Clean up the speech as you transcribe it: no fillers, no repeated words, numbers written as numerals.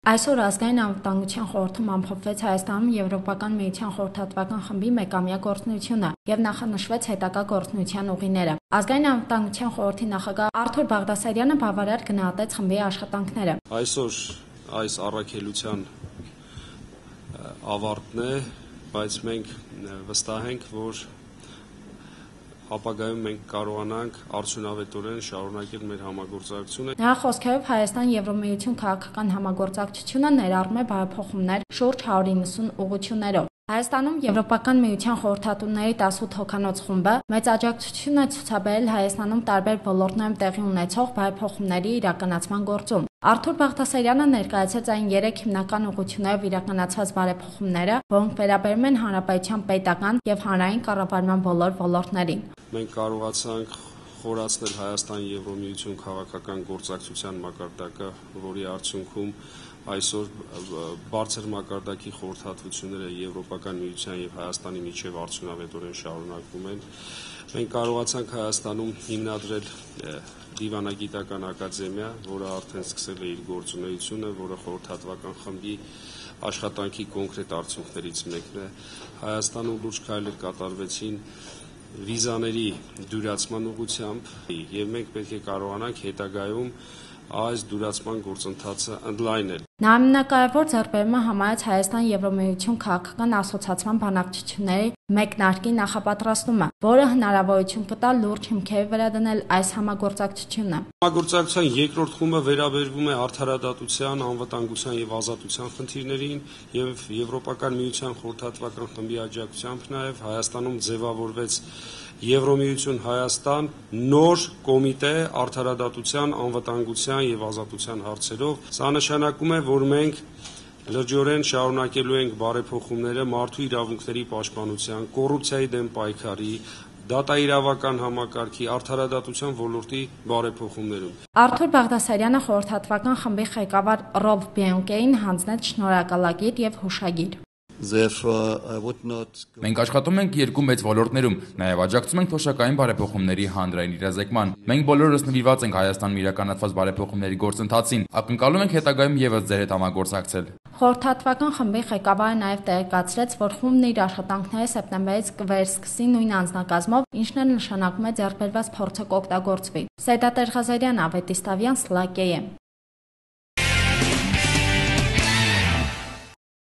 Այսօր ազգային անվտանգության խորհրդում ամփոփվեց Հայաստանում Եվրոպական միության խորհրդատվական խմբի մեկամյա գործունեությունը եւ նախանշվեց հետագա գործունեության ուղիները։ Ազգային անվտանգության խորհրդի նախագահ Արթուր Բաղդասարյանը բավարար գնահատեց խմբի աշխատանքները։ Այսօր այս առաքելության ավարտն է, բայց մենք վստահ ենք, որ ապագայում մենք կարողանանք արդյունավետորեն շարունակել մեր համագործակցությունը։ Նրա խոսքերով Հայաստան-Եվրոմիություն քաղաքական համագործակցությունը ներառում է բարեփոխումներ շուրջ 190 ուղղություններով։ Հայաստանում Եվրոպական միության խորհրդատուների 18 հոգանոց խումբը մեծ աջակցություն է ցուցաբերել Հայաստանում տարբեր ոլորտներում տեղի ունեցող բարեփոխումների իրականացման գործում։ Արթուր Բաղդասարյանը ներկայացրեց այն 3 հիմնական ուղղություններով իրականացված բարեփոխումները, որոնք վերաբերում են հանրապետության պետական եւ հանրային կառավարման բոլոր ոլորտներին։ Մենք կարողացանք խորացնել Հայաստան-Եվրոմիություն քաղաքական գործակցության մակարդակը, որի արդյունքում այսօր բարձր մակարդակի խորհրդատվությունները Եվրոպական միության եւ Հայաստանի միջև արդյունավետորեն շարունակվում են։ Մենք կարողացանք Հայաստանում հիմնադրել դիվանագիտական ակադեմիա, որը արդեն սկսել է իր գործունեությունը, որը խորհրդատվական խմբի աշխատանքի կոնկրետ արդյունքներից մեկն է։ Հայաստանում լուրջ քայլեր կատարվեցին վիզաների դյուրացման ուղղությամբ եւ մենք պետք է կարողանանք հետագայում այս դյուրացման գործընթացը ընդլայնել։ Նա ամենակարևոր ձեռքբերումը համարեց Հայաստան-Եվրոմիություն քաղաքական ասոցիացիան բանակցությունների մեկնարկի նախապատրաստումը, որը հնարավորություն կտա լուրջ հիմքերի վրա դնել այս համագործակցությունը։ Համագործակցության երկրորդ խումբը վերաբերվում է արդարադատության, անվտանգության եւ ազատության խնդիրներին եւ Եվրոպական միության խորհրդատվական խմբի աջակցությամբ նաեւ Հայաստանում ձևավորվեց Եվրոմիություն Հայաստան նոր կոմիտե արդարադատության, անվտանգության եւ ազատության հարցերով։ Սա նշանակում է, որ մենք լրջորեն շարունակելու ենք բարեփոխումները մարդու իրավունքների պաշտպանության, կոռուպցիայի դեմ պայքարի, դատաիրավական համակարգի, արդարադատության ոլորտի բարեփոխումներում։ Արթուր Բաղդասարյանը խորհրդատվական խմբի ղեկավար Ռոբ Բիոնկեին հանձնեց շնորհակալագիր եւ հուշագիր։ Մենք աշխատում ենք երկու մեծ ոլորտներում, նաև աջակցում ենք թոշակային բարեփոխումների հանրային իրազեկման։ Մենք բոլորս նվիրված ենք Հայաստանում իրականացված բարեփոխումների գործընթացին, ակնկալում ենք հետագայում եւս ձեր հետ համագործակցել։ Խորհրդատվական խմբի ղեկավարը նաև տեղեկացրեց, որ խումբն իր աշխատանքները սեպտեմբերից կվերսկսի նույն անձնակազմով, ինչն էլ նշանակում է ձեռքբերված փորձը կօգտագործվի։ Սեյդա Տերղազարյան, Ավետիս Տավյան, Սլակե։